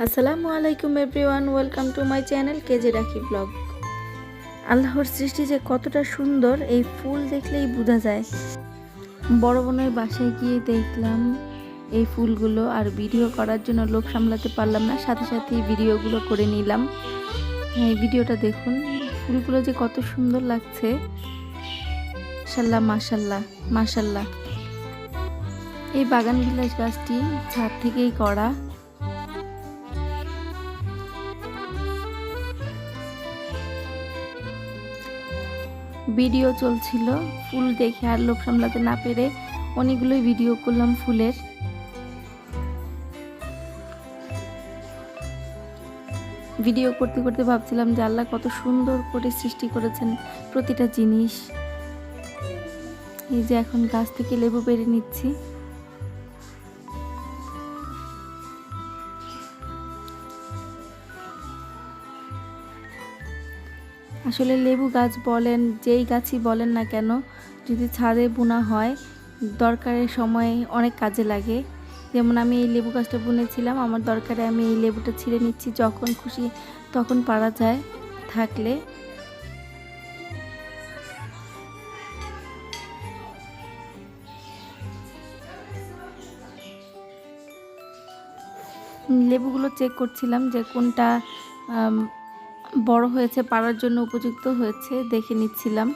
আসসালামু আলাইকুম everyone, welcome to my channel কেজে রাখি ব্লগ। আল্লাহর সৃষ্টি যে কতটা সুন্দর এই ফুল দেখলেই বোঝা যায়। বড় বোনের বাসায় গিয়ে দেখলাম এই ফুলগুলো, আর ভিডিও করার জন্য লোভ সামলাতে পারলাম না, সাথে সাথে ভিডিওগুলো করে নিলাম। এই ভিডিওটা দেখুন, ফুলগুলো যে কত সুন্দর লাগছে। মাশাল্লাহ মাশাল্লাহ মাশাল্লাহ। এই বাগান বিলাস গাছটি ছাদ থেকেই করা। ভিডিও চলছিল, ফুল দেখে আর লোভ সামলাতে না পেরে অনেকগুলোই ভিডিও করলাম ফুলের। ভিডিও করতে করতে ভাবছিলাম যে আল্লাহ কত সুন্দর করে সৃষ্টি করেছেন প্রতিটা জিনিস। এই যে এখন গাছ থেকে লেবু পেড়ে নিচ্ছি। আসলে লেবু গাছ বলেন, যেই গাছই বলেন না কেন, যদি ছাদে বোনা হয় দরকারের সময় অনেক কাজে লাগে। যেমন আমি এই লেবু গাছটা বুনেছিলাম, আমার দরকারে আমি এই লেবুটা ছিঁড়ে নিচ্ছি, যখন খুশি তখন পারা যায় থাকলে। লেবুগুলো চেক করছিলাম যে কোনটা বড় হয়েছে, পাড়ার জন্য উপযুক্ত হয়েছে, দেখে নিচ্ছিলাম।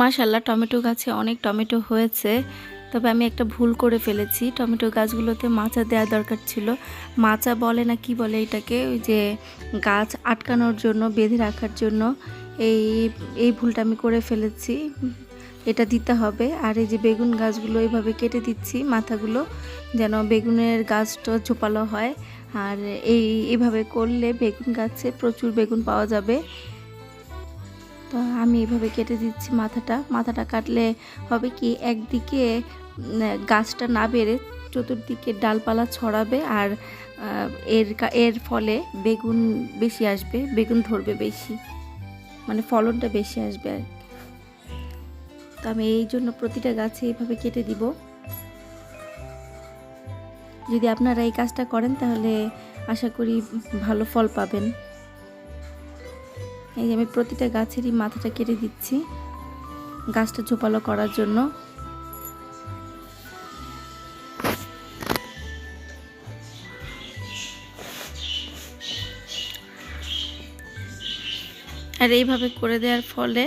মাশাআল্লাহ, টমেটো গাছে অনেক টমেটো হয়েছে। তবে আমি একটা ভুল করে ফেলেছি, টমেটো গাছগুলোতে মাচা দেওয়া দরকার ছিল। মাচা বলে না কি বলে এটাকে, ওই যে গাছ আটকানোর জন্য, বেঁধে রাখার জন্য, এই এই ভুলটা আমি করে ফেলেছি। এটা দিতে হবে। আর এই যে বেগুন গাছগুলো এইভাবে কেটে দিচ্ছি মাথাগুলো, যেন বেগুনের গাছটা ঝোপালো হয়। আর এইভাবে করলে বেগুন গাছে প্রচুর বেগুন পাওয়া যাবে। তো আমি এইভাবে কেটে দিচ্ছি মাথাটা কাটলে হবে কি, একদিকে গাছটা না বেড়ে চতুর্দিকে ডালপালা ছড়াবে, আর এর ফলে বেগুন বেশি আসবে, বেগুন ধরবে বেশি, মানে ফলনটা বেশি আসবে আর। তো আমি এই জন্য প্রতিটা গাছে এইভাবে কেটে দিব। যদি আপনারা এই কাজটা করেন তাহলে আশা করি ভালো ফল পাবেন। এই যে আমি প্রতিটা গাছেরই মাথাটা কেটে দিচ্ছি গাছটা ঝোপালো করার জন্য। আর এইভাবে করে দেওয়ার ফলে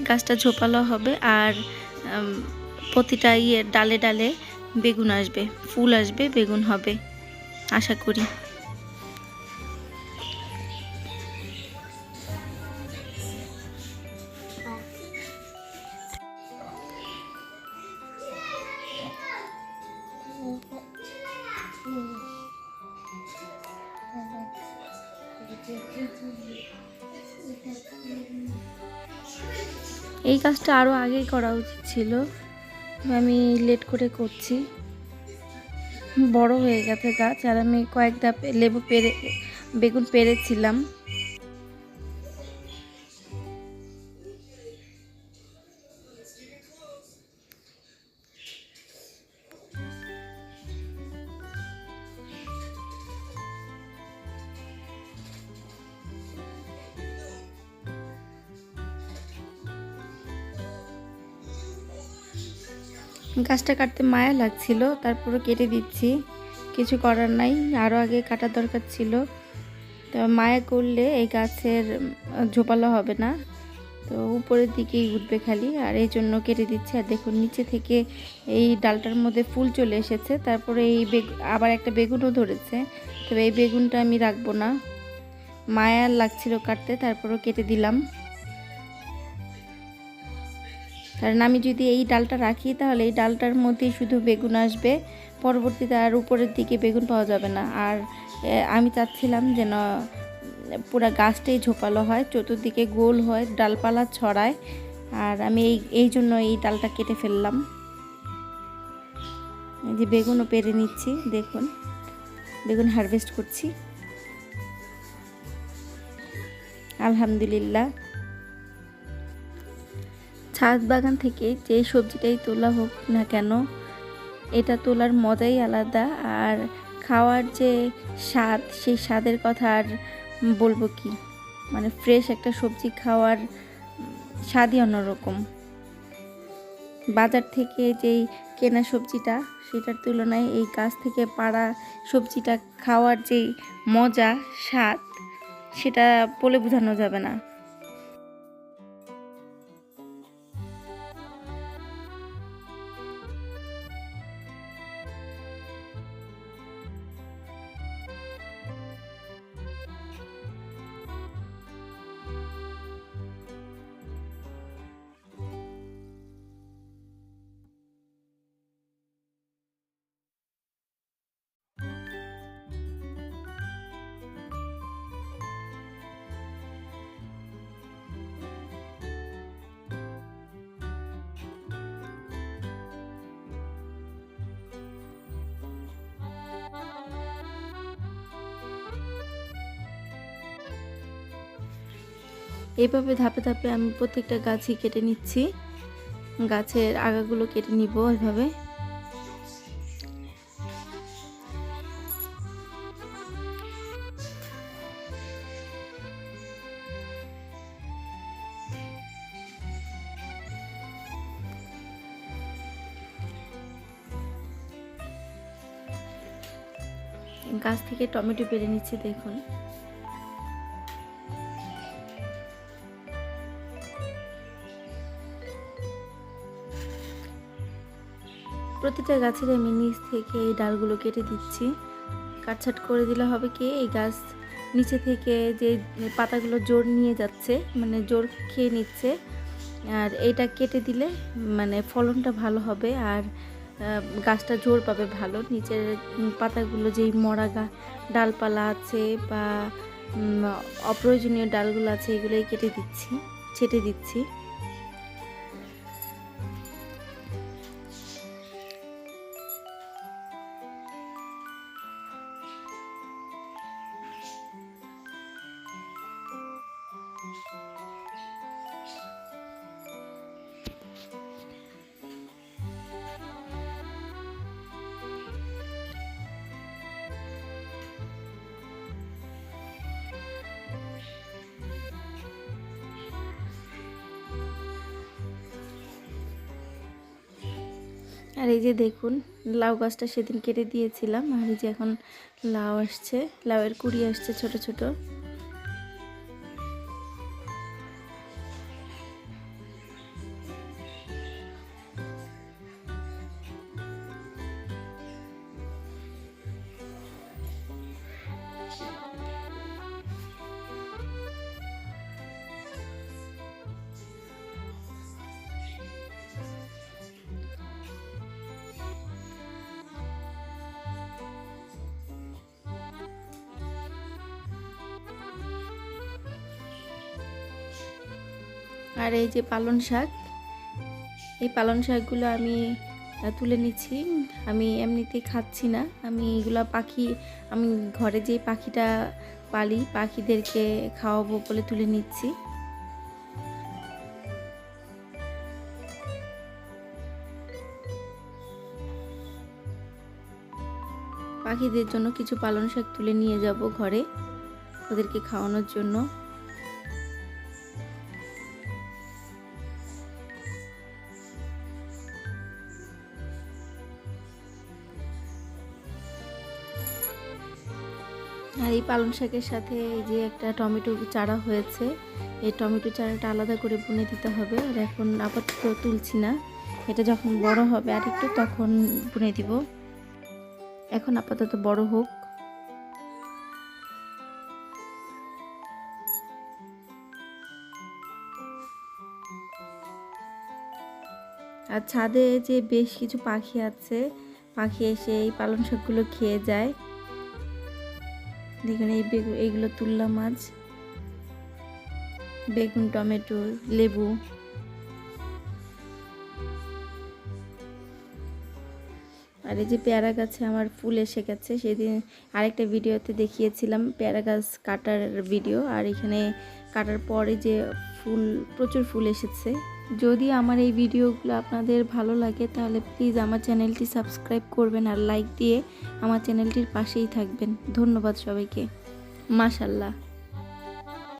গাছটা ঝোপালো হবে, আর প্রতিটা ডালে ডালে বেগুন আসবে, ফুল আসবে, বেগুন হবে আশা করি। এই কাজটা আরও আগেই করা উচিত ছিল, আমি লেট করে করছি। বড় হয়ে গেছে গাছ, আর আমি কয়েকটা বেগুন পেরেছিলাম। গাছটা কাটতে মায়া লাগছিল, তারপরে কেটে দিচ্ছি, কিছু করার নাই, আরও আগে কাটার দরকার ছিল। তো মায়া করলে এই গাছের ঝোপালো হবে না, তো উপরের দিকেই উঠবে খালি, আর এই জন্য কেটে দিচ্ছি। আর দেখুন নিচে থেকে এই ডালটার মধ্যে ফুল চলে এসেছে, তারপরে এই আবার একটা বেগুনও ধরেছে। তবে এই বেগুনটা আমি রাখবো না, মায়া লাগছিল কাটতে, তারপরেও কেটে দিলাম। কারণ আমি যদি এই ডালটা রাখি তাহলে এই ডালটার মধ্যেই শুধু বেগুন আসবে, পরবর্তীতে আর উপরের দিকে বেগুন পাওয়া যাবে না। আর আমি চাচ্ছিলাম যেন পুরো গাছটাই ঝোপালো হয়, চতুর্দিকে গোল হয়, ডালপালা ছড়ায়, আর আমি এই জন্য এই ডালটা কেটে ফেললাম। এই যে বেগুনও পেরে নিচ্ছি, দেখুন বেগুন হারভেস্ট করছি। আলহামদুলিল্লাহ, ছাদ বাগান থেকে যে সবজিটাই তোলা হোক না কেন, এটা তোলার মজাই আলাদা। আর খাওয়ার যে স্বাদ, সেই স্বাদের কথা আর বলবো কি, মানে ফ্রেশ একটা সবজি খাওয়ার স্বাদই অন্যরকম। বাজার থেকে যেই কেনা সবজিটা, সেটার তুলনায় এই গাছ থেকে পাড়া সবজিটা খাওয়ার যেই মজা, স্বাদ, সেটা বলে বোঝানো যাবে না। এইভাবে ধাপে ধাপে আমি প্রত্যেকটা গাছই কেটে নিচ্ছি, গাছের আগাগুলো কেটে নিব এইভাবে। গাছ থেকে টমেটো পেরে নিচ্ছি, দেখুন। প্রতিটা গাছের আমি নিচ থেকে এই ডালগুলো কেটে দিচ্ছি। কাটছাট করে দিলে হবে কি, এই গাছ নিচে থেকে যে পাতাগুলো জোর নিয়ে যাচ্ছে, মানে জোর খেয়ে নিচ্ছে, আর এইটা কেটে দিলে মানে ফলনটা ভালো হবে আর গাছটা জোর পাবে ভালো। নিচের পাতাগুলো যেই মরা ডালপালা আছে বা অপ্রয়োজনীয় ডালগুলো আছে, এগুলোই কেটে দিচ্ছি, ছেটে দিচ্ছি। আর এই যে দেখুন, লাউ গাছটা সেদিন কেটে দিয়েছিলাম, আর এই যে এখন লাউ আসছে, লাউয়ের কুড়ি আসছে ছোট ছোট। আর এই যে পালং শাক, এই পালং শাকগুলো আমি তুলে নিচ্ছি। আমি এমনিতেই খাচ্ছি না, আমি এগুলো আমি ঘরে যে পাখিটা পালি, পাখিদেরকে খাওয়াবো বলে তুলে নিচ্ছি। পাখিদের জন্য কিছু পালং শাক তুলে নিয়ে যাব ঘরে, ওদেরকে খাওয়ানোর জন্য। আর এই পালং শাকের সাথে এই যে একটা টমেটো চারা হয়েছে, এই টমেটো চারাটা আলাদা করে বুনে দিতে হবে। আর এখন আপাতত তুলছি না, এটা যখন বড় হবে আর একটু, তখন বুনে দিব। এখন আপাতত বড় হোক। আর ছাদে যে বেশ কিছু পাখি আছে, পাখি এসে এই পালং শাকগুলো খেয়ে যায়। দেখুন এইগুলো তুললাম আজ, বেগুন, টমেটো, লেবু, আর এই যে পেয়ারা গাছে আমার ফুল এসে গেছে, সেদিন আরেকটা ভিডিওতে দেখিয়েছিলাম পেয়ারা গাছ কাটার ভিডিও, আর এখানে কাটার পরে যে ফুল, প্রচুর ফুল এসেছে। যদি আমার এই ভিডিওগুলো আপনাদের ভালো লাগে তাহলে প্লিজ আমার চ্যানেলটি সাবস্ক্রাইব করবেন আর লাইক দিয়ে আমার চ্যানেলটির পাশেই থাকবেন। ধন্যবাদ সবাইকে। মাশাল্লাহ।